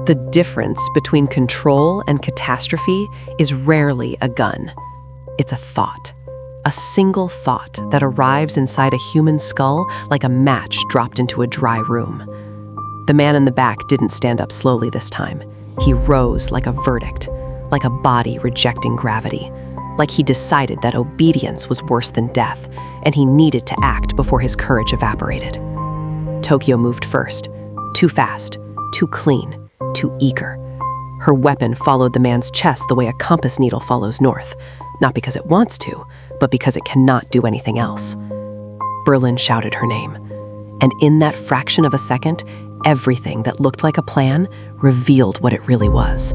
The difference between control and catastrophe is rarely a gun. It's a thought. A single thought that arrives inside a human skull like a match dropped into a dry room. The man in the back didn't stand up slowly this time. He rose like a verdict, like a body rejecting gravity, like he decided that obedience was worse than death, and he needed to act before his courage evaporated. Tokyo moved first, too fast, too clean, too eager. Her weapon followed the man's chest the way a compass needle follows north, not because it wants to, but because it cannot do anything else. Berlin shouted her name, and in that fraction of a second, everything that looked like a plan revealed what it really was: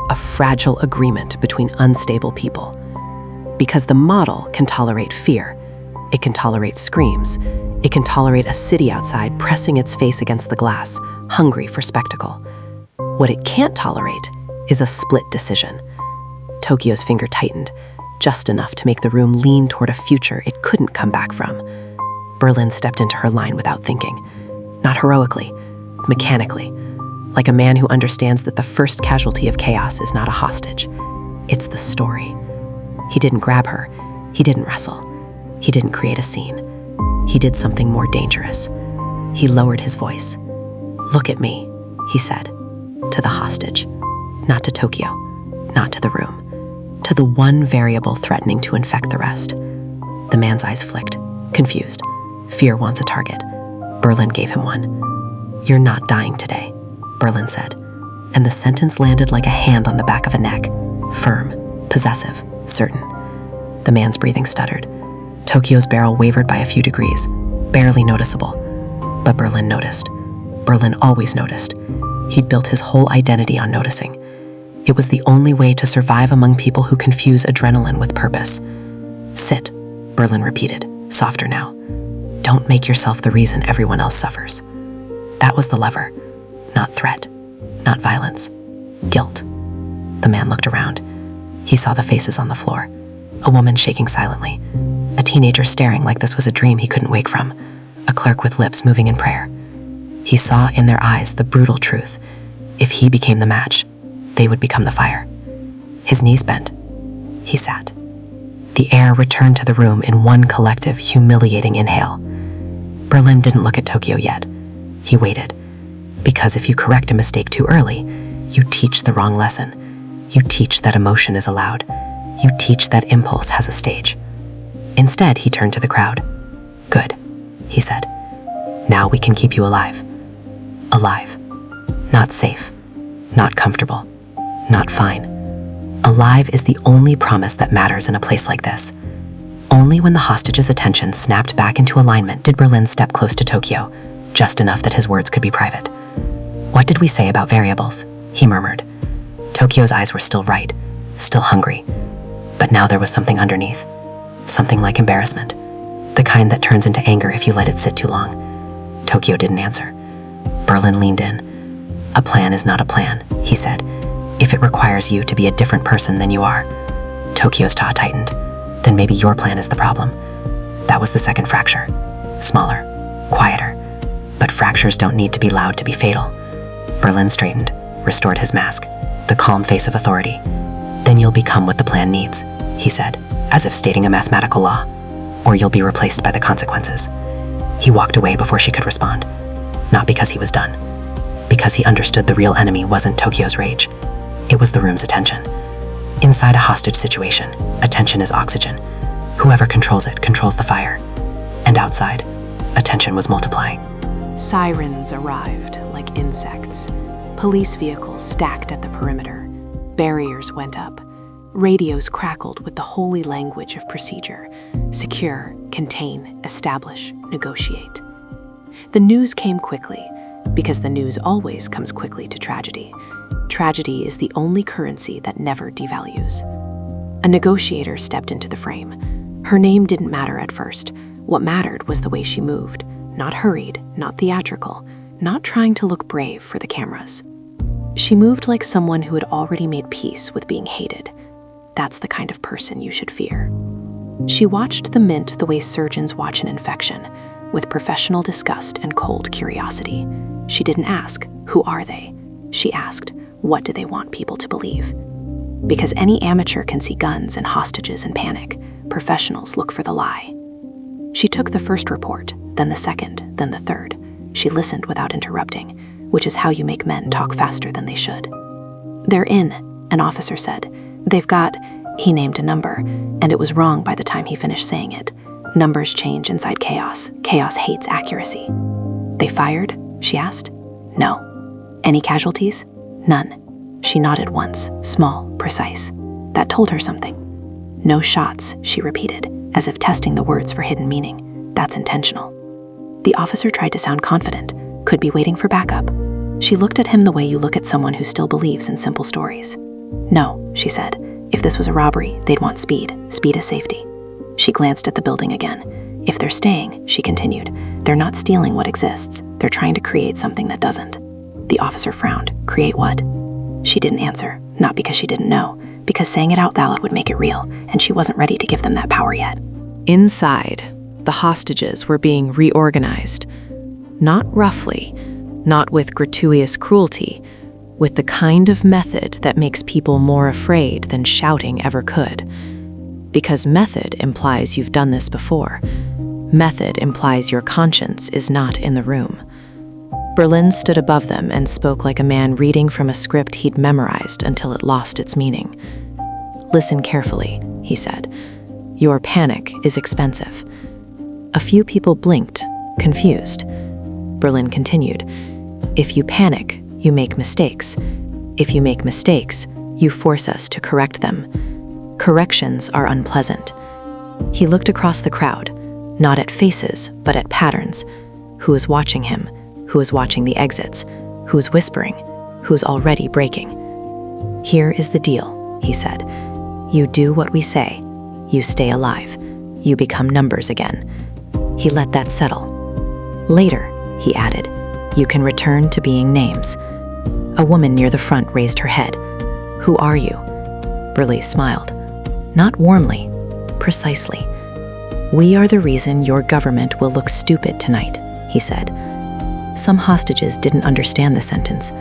a fragile agreement between unstable people. Because the model can tolerate fear, it can tolerate screams, it can tolerate a city outside pressing its face against the glass, hungry for spectacle. What it can't tolerate is a split decision. Tokyo's finger tightened, just enough to make the room lean toward a future it couldn't come back from. Berlin stepped into her line without thinking, not heroically, mechanically, like a man who understands that the first casualty of chaos is not a hostage. It's the story. He didn't grab her. He didn't wrestle. He didn't create a scene. He did something more dangerous. He lowered his voice. "Look at me," he said, to the hostage, not to Tokyo, not to the room, to the one variable threatening to infect the rest. The man's eyes flicked, confused. Fear wants a target. Berlin gave him one. "You're not dying today," Berlin said, and the sentence landed like a hand on the back of a neck, firm, possessive, certain. The man's breathing stuttered. Tokyo's barrel wavered by a few degrees, barely noticeable. But Berlin noticed. Berlin always noticed. He'd built his whole identity on noticing. It was the only way to survive among people who confuse adrenaline with purpose. "Sit," Berlin repeated, softer now. "Don't make yourself the reason everyone else suffers." That was the lever. Not threat, not violence, guilt. The man looked around. He saw the faces on the floor. A woman shaking silently. A teenager staring like this was a dream he couldn't wake from. A clerk with lips moving in prayer. He saw in their eyes the brutal truth. If he became the match, they would become the fire. His knees bent. He sat. The air returned to the room in one collective, humiliating inhale. Berlin didn't look at Tokyo yet. He waited. Because if you correct a mistake too early, you teach the wrong lesson. You teach that emotion is allowed. You teach that impulse has a stage. Instead, he turned to the crowd. "Good," he said. "Now we can keep you alive. Alive. Not safe. Not comfortable. Not fine. Alive is the only promise that matters in a place like this." Only when the hostage's attention snapped back into alignment did Berlin step close to Tokyo, just enough that his words could be private. "What did we say about variables?" he murmured. Tokyo's eyes were still right, still hungry. But now there was something underneath. Something like embarrassment. The kind that turns into anger if you let it sit too long. Tokyo didn't answer. Berlin leaned in. "A plan is not a plan," he said, "if it requires you to be a different person than you are." Tokyo's jaw tightened. "Then maybe your plan is the problem." That was the second fracture. Smaller, quieter. But fractures don't need to be loud to be fatal. Berlin straightened, restored his mask, the calm face of authority. "Then you'll become what the plan needs," he said, as if stating a mathematical law, "or you'll be replaced by the consequences." He walked away before she could respond. Not because he was done. Because he understood the real enemy wasn't Tokyo's rage. It was the room's attention. Inside a hostage situation, attention is oxygen. Whoever controls it controls the fire. And outside, attention was multiplying. Sirens arrived like insects. Police vehicles stacked at the perimeter. Barriers went up. Radios crackled with the holy language of procedure: secure, contain, establish, negotiate. The news came quickly, because the news always comes quickly to tragedy. Tragedy is the only currency that never devalues. A negotiator stepped into the frame. Her name didn't matter at first. What mattered was the way she moved, not hurried, not theatrical, not trying to look brave for the cameras. She moved like someone who had already made peace with being hated. That's the kind of person you should fear. She watched the mint the way surgeons watch an infection, with professional disgust and cold curiosity. She didn't ask, "Who are they?" She asked, what do they want people to believe? Because any amateur can see guns and hostages and panic. Professionals look for the lie. She took the first report, then the second, then the third. She listened without interrupting, which is how you make men talk faster than they should. They're in, an officer said. They've got, he named a number, and it was wrong by the time he finished saying it. Numbers change inside chaos. Chaos hates accuracy. They fired? She asked. No. Any casualties? None. She nodded once, small, precise. That told her something. No shots, she repeated, as if testing the words for hidden meaning. That's intentional. The officer tried to sound confident, could be waiting for backup. She looked at him the way you look at someone who still believes in simple stories. No, she said. If this was a robbery, they'd want speed. Speed is safety. She glanced at the building again. If they're staying, she continued, they're not stealing what exists. They're trying to create something that doesn't. The officer frowned. Create what? She didn't answer, not because she didn't know, because saying it out loud would make it real, and she wasn't ready to give them that power yet. Inside, the hostages were being reorganized. Not roughly, not with gratuitous cruelty, with the kind of method that makes people more afraid than shouting ever could. Because method implies you've done this before. Method implies your conscience is not in the room. Berlin stood above them and spoke like a man reading from a script he'd memorized until it lost its meaning. Listen carefully, he said. Your panic is expensive. A few people blinked, confused. Berlin continued. If you panic, you make mistakes. If you make mistakes, you force us to correct them. Corrections are unpleasant. He looked across the crowd, not at faces, but at patterns. Who is watching him? Who is watching the exits? Who's whispering? Who's already breaking? Here is the deal, he said. You do what we say. You stay alive. You become numbers again. He let that settle. Later, he added, you can return to being names. A woman near the front raised her head. Who are you? Burley smiled. Not warmly, precisely. We are the reason your government will look stupid tonight, he said. Some hostages didn't understand the sentence.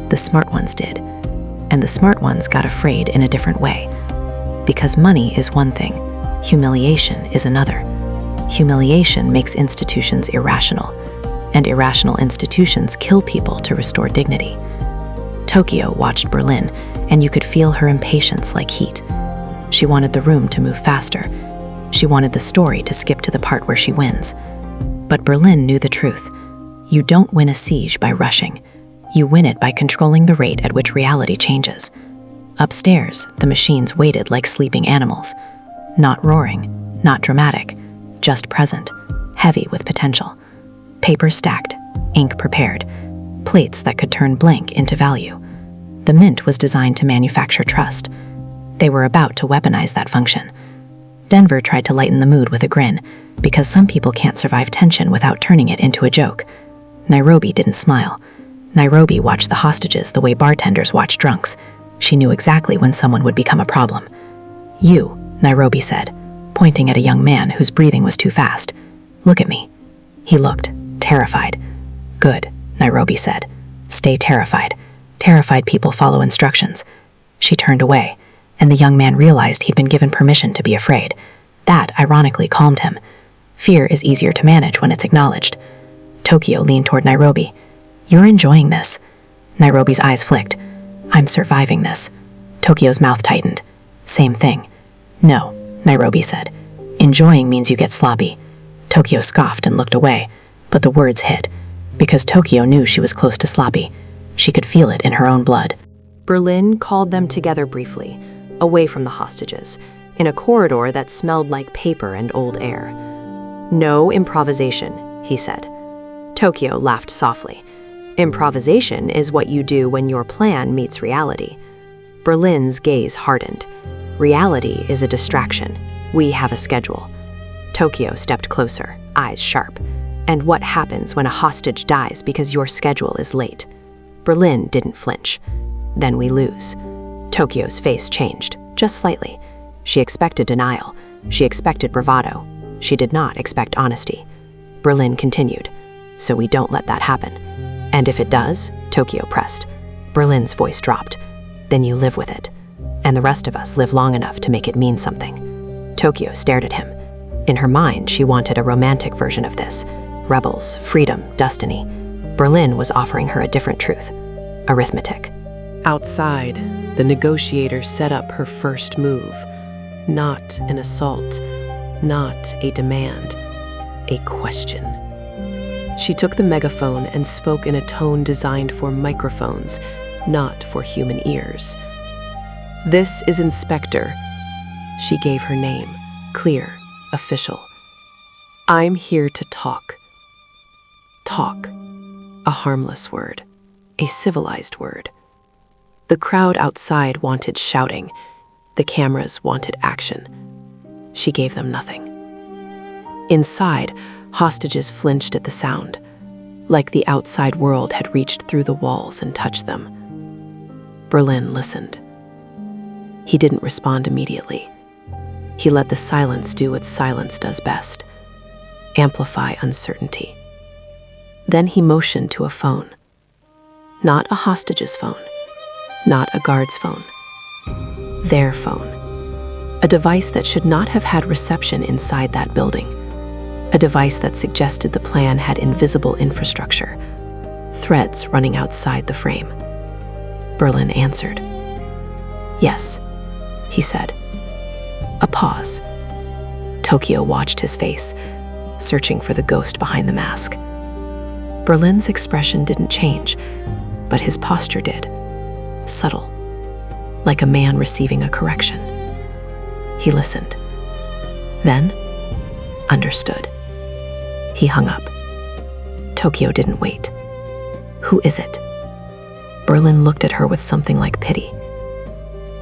The smart ones did. And the smart ones got afraid in a different way. Because money is one thing, humiliation is another. Humiliation makes institutions irrational, and irrational institutions kill people to restore dignity. Tokyo watched Berlin, and you could feel her impatience like heat. She wanted the room to move faster. She wanted the story to skip to the part where she wins. But Berlin knew the truth. You don't win a siege by rushing. You win it by controlling the rate at which reality changes. Upstairs, the machines waited like sleeping animals. Not roaring, not dramatic, just present, heavy with potential. Paper stacked, ink prepared, plates that could turn blank into value. The Mint was designed to manufacture trust. They were about to weaponize that function. Denver tried to lighten the mood with a grin, because some people can't survive tension without turning it into a joke. Nairobi didn't smile. Nairobi watched the hostages the way bartenders watch drunks. She knew exactly when someone would become a problem. You, Nairobi said, pointing at a young man whose breathing was too fast. Look at me. He looked, terrified. Good, Nairobi said. Stay terrified. Terrified people follow instructions. She turned away, and the young man realized he'd been given permission to be afraid. That, ironically, calmed him. Fear is easier to manage when it's acknowledged. Tokyo leaned toward Nairobi. You're enjoying this. Nairobi's eyes flicked. I'm surviving this. Tokyo's mouth tightened. Same thing. No, Nairobi said. Enjoying means you get sloppy. Tokyo scoffed and looked away, but the words hit, because Tokyo knew she was close to sloppy. She could feel it in her own blood. Berlin called them together briefly, away from the hostages, in a corridor that smelled like paper and old air. No improvisation, he said. Tokyo laughed softly. Improvisation is what you do when your plan meets reality. Berlin's gaze hardened. Reality is a distraction. We have a schedule. Tokyo stepped closer, eyes sharp. And what happens when a hostage dies because your schedule is late? Berlin didn't flinch. Then we lose. Tokyo's face changed, just slightly. She expected denial. She expected bravado. She did not expect honesty. Berlin continued. So we don't let that happen. And if it does, Tokyo pressed. Berlin's voice dropped. Then you live with it. And the rest of us live long enough to make it mean something. Tokyo stared at him. In her mind, she wanted a romantic version of this. Rebels, freedom, destiny. Berlin was offering her a different truth. Arithmetic. Outside, the negotiator set up her first move. Not an assault, not a demand, a question. She took the megaphone and spoke in a tone designed for microphones, not for human ears. This is Inspector. She gave her name, clear, official. I'm here to talk. Talk. A harmless word, a civilized word. The crowd outside wanted shouting. The cameras wanted action. She gave them nothing. Inside, hostages flinched at the sound, like the outside world had reached through the walls and touched them. Berlin listened. He didn't respond immediately. He let the silence do what silence does best, amplify uncertainty. Then he motioned to a phone. Not a hostage's phone, not a guard's phone. Their phone. A device that should not have had reception inside that building. A device that suggested the plan had invisible infrastructure, threads running outside the frame. Berlin answered. Yes, he said. A pause. Tokyo watched his face, searching for the ghost behind the mask. Berlin's expression didn't change, but his posture did. Subtle, like a man receiving a correction. He listened. Then, understood. He hung up. Tokyo didn't wait. Who is it? Berlin looked at her with something like pity.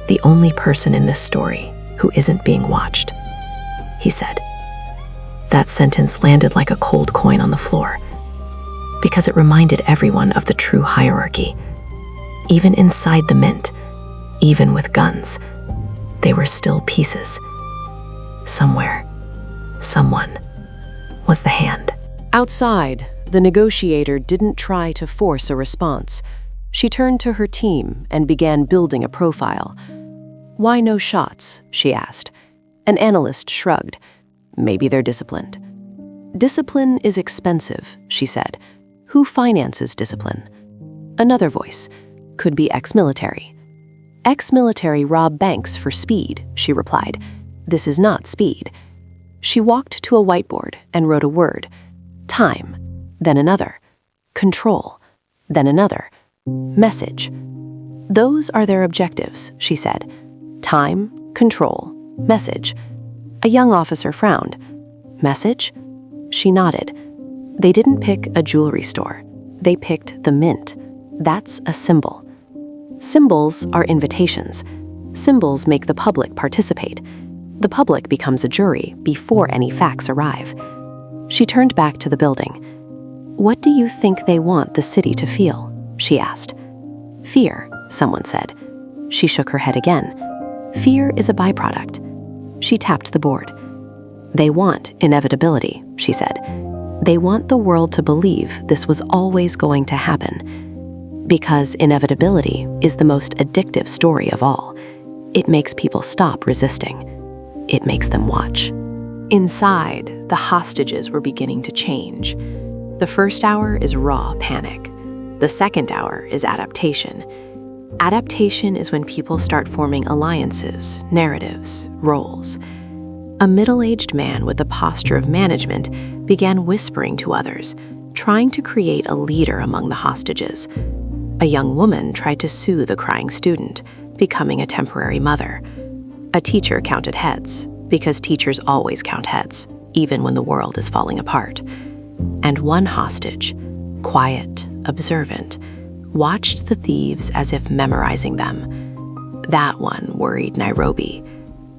The only person in this story who isn't being watched, he said. That sentence landed like a cold coin on the floor, because it reminded everyone of the true hierarchy. Even inside the mint, even with guns, they were still pieces. Somewhere, someone was the hand. Outside, the negotiator didn't try to force a response. She turned to her team and began building a profile. Why no shots? She asked. An analyst shrugged. Maybe they're disciplined. Discipline is expensive, she said. Who finances discipline? Another voice. Could be ex-military. Ex-military rob banks for speed, she replied. This is not speed. She walked to a whiteboard and wrote a word. Time. Then another. Control. Then another. Message. Those are their objectives, she said. Time, control, message. A young officer frowned. Message? She nodded. They didn't pick a jewelry store. They picked the mint. That's a symbol. Symbols are invitations. Symbols make the public participate. The public becomes a jury before any facts arrive. She turned back to the building. What do you think they want the city to feel? She asked. Fear, someone said. She shook her head again. Fear is a byproduct. She tapped the board. They want inevitability, she said. They want the world to believe this was always going to happen. Because inevitability is the most addictive story of all. It makes people stop resisting. It makes them watch. Inside, the hostages were beginning to change. The first hour is raw panic. The second hour is adaptation. Adaptation is when people start forming alliances, narratives, roles. A middle-aged man with the posture of management began whispering to others, trying to create a leader among the hostages. A young woman tried to soothe a crying student, becoming a temporary mother. A teacher counted heads, because teachers always count heads, even when the world is falling apart. And one hostage, quiet, observant, watched the thieves as if memorizing them. That one worried Nairobi.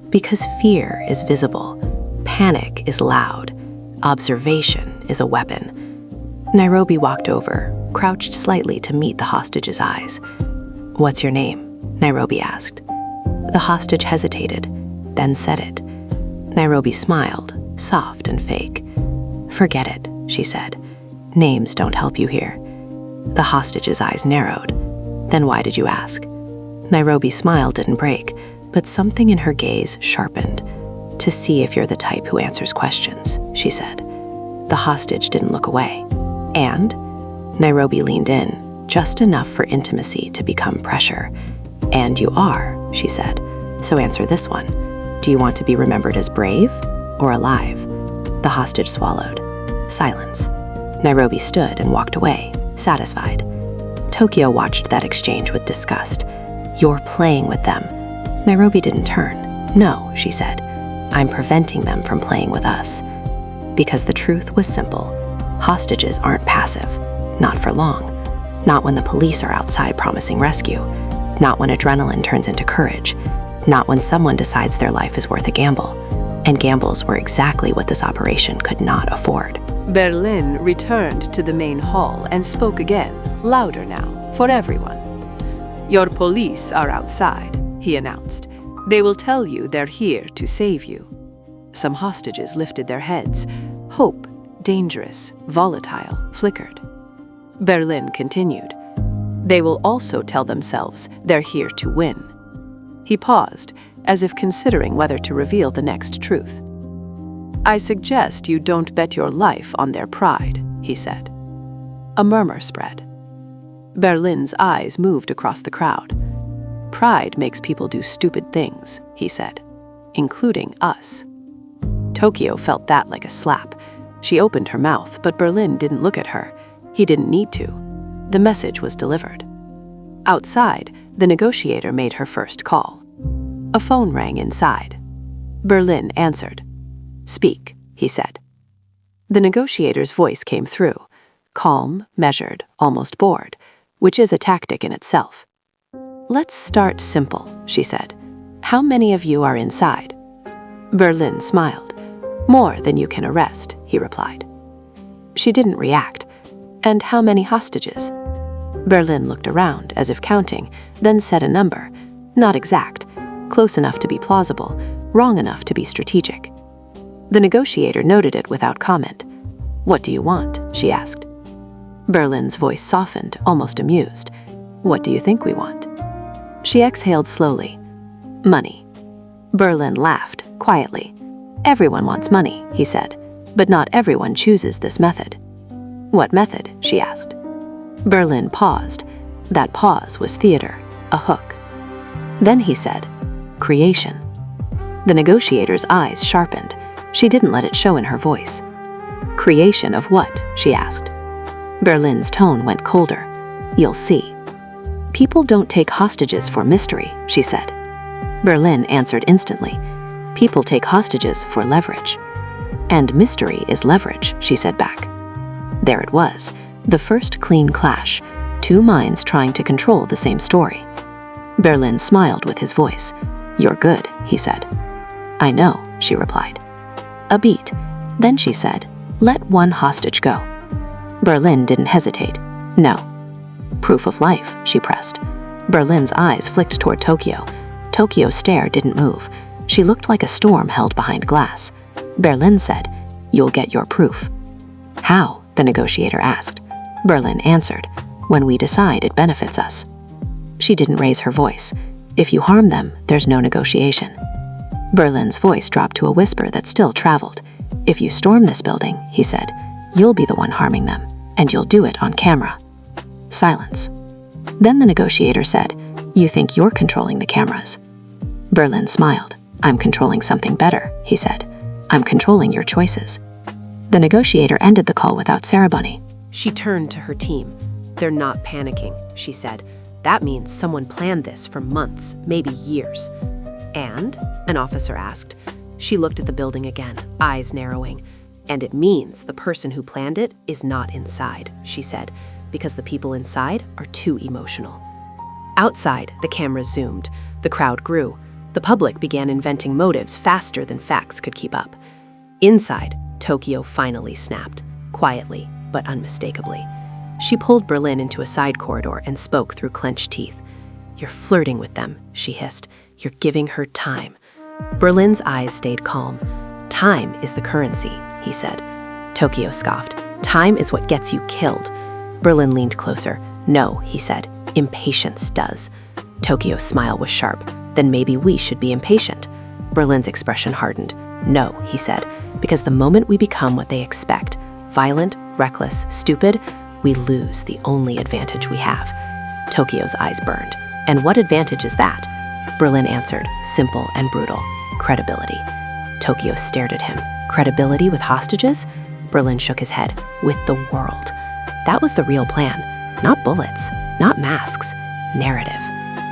Because fear is visible, panic is loud, observation is a weapon. Nairobi walked over, crouched slightly to meet the hostage's eyes. "What's your name?" Nairobi asked. The hostage hesitated, then said it. Nairobi smiled, soft and fake. "Forget it," she said. "Names don't help you here." The hostage's eyes narrowed. Then why did you ask? Nairobi's smile didn't break, but something in her gaze sharpened. To see if you're the type who answers questions, she said. The hostage didn't look away. And? Nairobi leaned in, just enough for intimacy to become pressure. And you are, she said. So answer this one. Do you want to be remembered as brave or alive? The hostage swallowed. Silence. Nairobi stood and walked away, satisfied. Tokyo watched that exchange with disgust. You're playing with them. Nairobi didn't turn. No, she said. I'm preventing them from playing with us. Because the truth was simple. Hostages aren't passive. Not for long. Not when the police are outside promising rescue. Not when adrenaline turns into courage. Not when someone decides their life is worth a gamble. And gambles were exactly what this operation could not afford. Berlin returned to the main hall and spoke again, louder now, for everyone. Your police are outside, he announced. They will tell you they're here to save you. Some hostages lifted their heads. Hope, dangerous, volatile, flickered. Berlin continued. They will also tell themselves they're here to win. He paused, as if considering whether to reveal the next truth. I suggest you don't bet your life on their pride, he said. A murmur spread. Berlin's eyes moved across the crowd. Pride makes people do stupid things, he said, including us. Tokyo felt that like a slap. She opened her mouth, but Berlin didn't look at her. He didn't need to. The message was delivered. Outside, the negotiator made her first call. A phone rang inside. Berlin answered. Speak, he said. The negotiator's voice came through, calm, measured, almost bored, which is a tactic in itself. Let's start simple, she said. How many of you are inside? Berlin smiled. More than you can arrest, he replied. She didn't react. And how many hostages? Berlin looked around as if counting, then said a number, not exact, close enough to be plausible, wrong enough to be strategic. The negotiator noted it without comment. What do you want? She asked. Berlin's voice softened, almost amused. What do you think we want? She exhaled slowly. Money. Berlin laughed, quietly. Everyone wants money, he said, but not everyone chooses this method. What method? She asked. Berlin paused. That pause was theater, a hook. Then he said, creation. The negotiator's eyes sharpened. She didn't let it show in her voice. Creation of what? She asked. Berlin's tone went colder. You'll see. People don't take hostages for mystery, she said. Berlin answered instantly. People take hostages for leverage. And mystery is leverage, she said back. There it was, the first clean clash, two minds trying to control the same story. Berlin smiled with his voice. You're good, he said. I know, she replied. A beat. Then she said, let one hostage go. Berlin didn't hesitate. No. Proof of life, she pressed. Berlin's eyes flicked toward Tokyo. Tokyo's stare didn't move. She looked like a storm held behind glass. Berlin said, you'll get your proof. How? The negotiator asked. Berlin answered, when we decide it benefits us. She didn't raise her voice. If you harm them, there's no negotiation. Berlin's voice dropped to a whisper that still traveled. If you storm this building, he said, you'll be the one harming them, and you'll do it on camera. Silence. Then the negotiator said, you think you're controlling the cameras. Berlin smiled. I'm controlling something better, he said. I'm controlling your choices. The negotiator ended the call without ceremony. She turned to her team. They're not panicking, she said. That means someone planned this for months, maybe years. And? An officer asked. She looked at the building again, eyes narrowing. And it means the person who planned it is not inside, she said, because the people inside are too emotional. Outside, the cameras zoomed. The crowd grew. The public began inventing motives faster than facts could keep up. Inside, Tokyo finally snapped, quietly but unmistakably. She pulled Berlin into a side corridor and spoke through clenched teeth. You're flirting with them, she hissed. You're giving her time. Berlin's eyes stayed calm. Time is the currency, he said. Tokyo scoffed. Time is what gets you killed. Berlin leaned closer. No, he said. Impatience does. Tokyo's smile was sharp. Then maybe we should be impatient. Berlin's expression hardened. No, he said, because the moment we become what they expect, violent, reckless, stupid, we lose the only advantage we have. Tokyo's eyes burned. And what advantage is that? Berlin answered, simple and brutal. Credibility. Tokyo stared at him. Credibility with hostages? Berlin shook his head. With the world. That was the real plan. Not bullets, not masks. Narrative.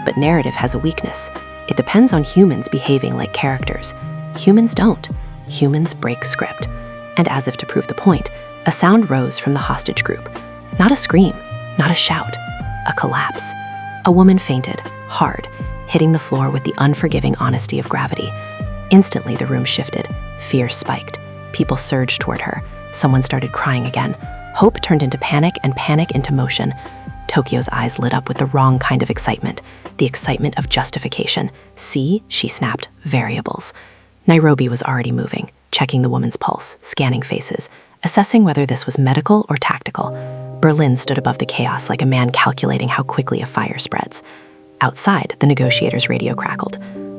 But narrative has a weakness. It depends on humans behaving like characters. Humans don't. Humans break script. And as if to prove the point, a sound rose from the hostage group. Not a scream, not a shout, a collapse. A woman fainted, hard, hitting the floor with the unforgiving honesty of gravity. Instantly, the room shifted. Fear spiked. People surged toward her. Someone started crying again. Hope turned into panic and panic into motion. Tokyo's eyes lit up with the wrong kind of excitement, the excitement of justification. See, she snapped, variables. Nairobi was already moving, checking the woman's pulse, scanning faces, assessing whether this was medical or tactical. Berlin stood above the chaos like a man calculating how quickly a fire spreads. Outside, the negotiator's radio crackled.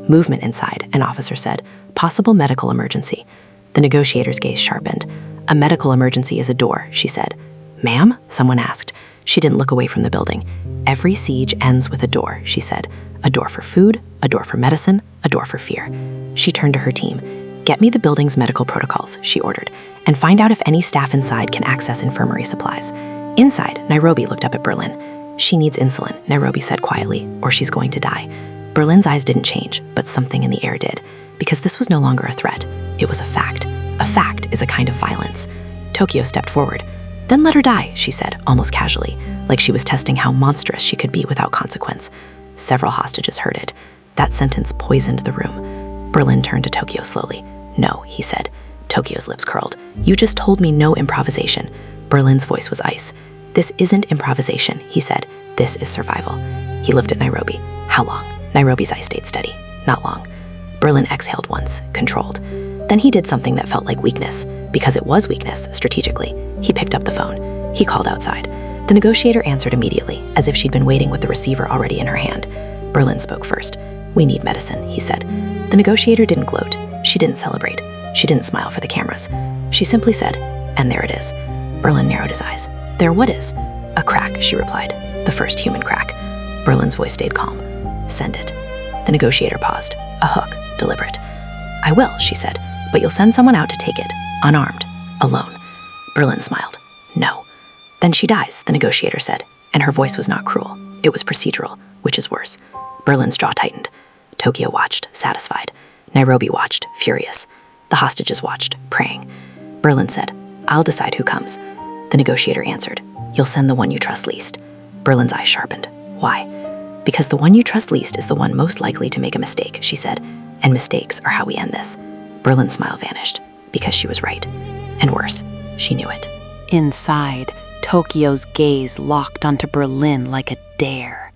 Movement inside, an officer said. Possible medical emergency. The negotiator's gaze sharpened. A medical emergency is a door, she said. Ma'am? Someone asked. She didn't look away from the building. Every siege ends with a door, she said. A door for food, a door for medicine, a door for fear. She turned to her team. Get me the building's medical protocols, she ordered, and find out if any staff inside can access infirmary supplies. Inside, Nairobi looked up at Berlin. She needs insulin, Nairobi said quietly, or she's going to die. Berlin's eyes didn't change, but something in the air did, because this was no longer a threat. It was a fact. A fact is a kind of violence. Tokyo stepped forward. Then let her die, she said, almost casually, like she was testing how monstrous she could be without consequence. Several hostages heard it. That sentence poisoned the room. Berlin turned to Tokyo slowly. No, he said. Tokyo's lips curled. You just told me no improvisation. Berlin's voice was ice. This isn't improvisation, he said. This is survival. He looked at Nairobi. How long? Nairobi's eye stayed steady. Not long. Berlin exhaled once, controlled. Then he did something that felt like weakness, because it was weakness, strategically. He picked up the phone. He called outside. The negotiator answered immediately, as if she'd been waiting with the receiver already in her hand. Berlin spoke first. We need medicine, he said. The negotiator didn't gloat. She didn't celebrate. She didn't smile for the cameras. She simply said, and there it is. Berlin narrowed his eyes. There what is? A crack, she replied. The first human crack. Berlin's voice stayed calm. Send it. The negotiator paused. A hook, deliberate. I will, she said, but you'll send someone out to take it, unarmed, alone. Berlin smiled. No. Then she dies, the negotiator said, and her voice was not cruel. It was procedural, which is worse. Berlin's jaw tightened. Tokyo watched, satisfied. Nairobi watched, furious. The hostages watched, praying. Berlin said, I'll decide who comes. The negotiator answered, You'll send the one you trust least. Berlin's eyes sharpened. Why? Because the one you trust least is the one most likely to make a mistake, she said, and mistakes are how we end this. Berlin's smile vanished, because she was right. And worse, she knew it. Inside, Tokyo's gaze locked onto Berlin like a dare.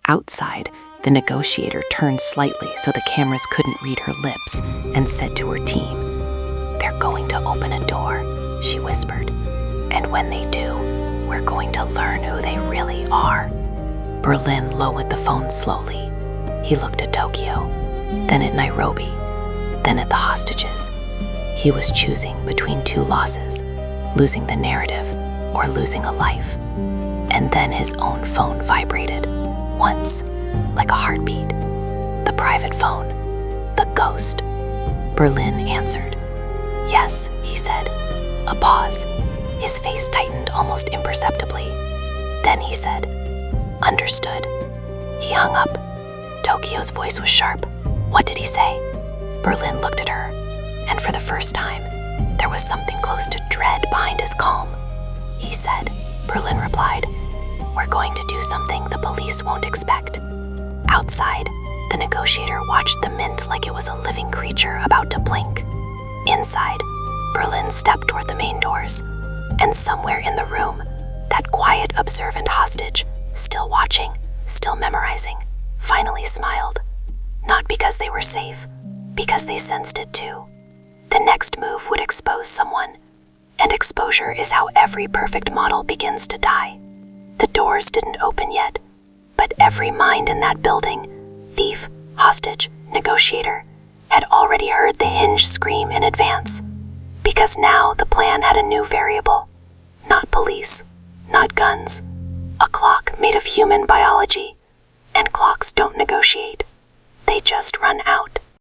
Outside, the negotiator turned slightly so the cameras couldn't read her lips and said to her team, They're going to open a door, she whispered. And when they do, we're going to learn who they really are. Berlin lowered the phone slowly. He looked at Tokyo, then at Nairobi, then at the hostages. He was choosing between two losses, losing the narrative or losing a life. And then his own phone vibrated, once, like a heartbeat. The private phone, the ghost. Berlin answered. Yes, he said. A pause. His face tightened almost imperceptibly. Then he said, Understood. He hung up. Tokyo's voice was sharp. What did he say? Berlin looked at her, and for the first time, there was something close to dread behind his calm. He said, Berlin replied, We're going to do something the police won't expect. Outside, the negotiator watched the mint like it was a living creature about to blink. Inside, Berlin stepped toward the main doors, and somewhere in the room, that quiet, observant hostage, still watching, still memorizing, finally smiled. Not because they were safe, because they sensed it too. The next move would expose someone, and exposure is how every perfect model begins to die. The doors didn't open yet, But every mind in that building, thief, hostage, negotiator, had already heard the hinge scream in advance. Because now the plan had a new variable. Not police, not guns. A clock made of human biology. And clocks don't negotiate. They just run out.